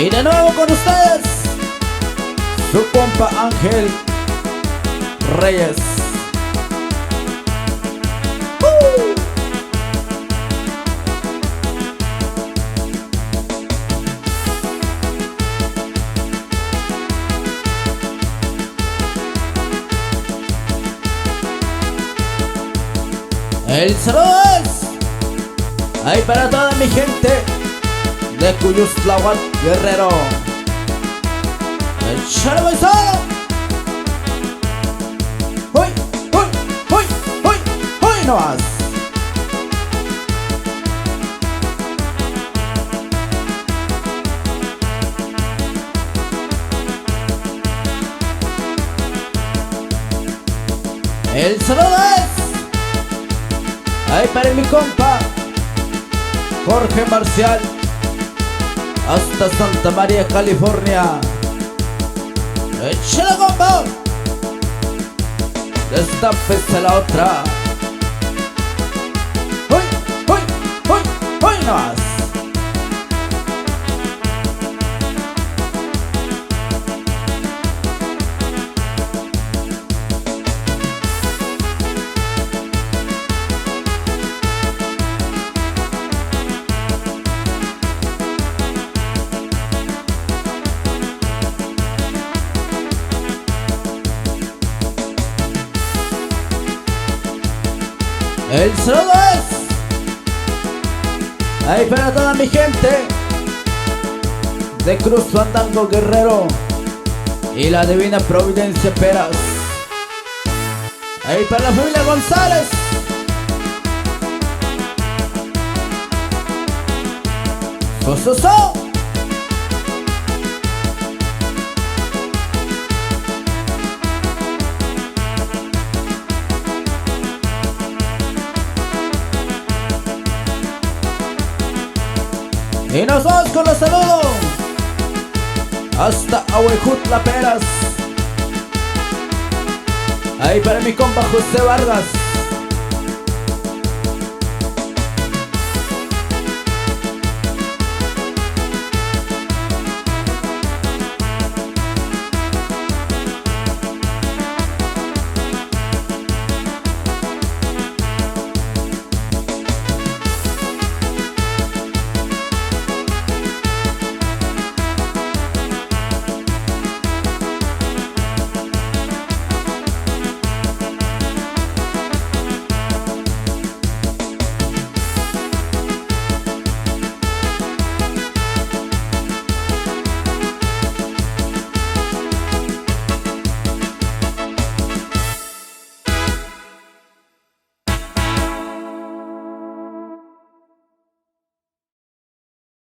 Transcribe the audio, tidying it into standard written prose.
Y de nuevo con ustedes, su compa Ángel Reyes. El saludo es ahí para toda mi gente de Cuyuslahuat, Guerrero. El chalo y solo. ¡Uy, uy, uy, uy, uy! No más. El saludo es ahí para mi compa Jorge Marcial, hasta Santa María, California. ¡Échale, compa! Destápese la otra. ¡Uy, uy, uy, uy! No más. El saludo es ahí para toda mi gente de Cruz Fandango, Guerrero y la Divina Providencia, Peras. Ahí para la familia González. ¡So! Y nos vamos con los saludos hasta Ahuejutla, Peras. Ahí para mi compa José Vargas.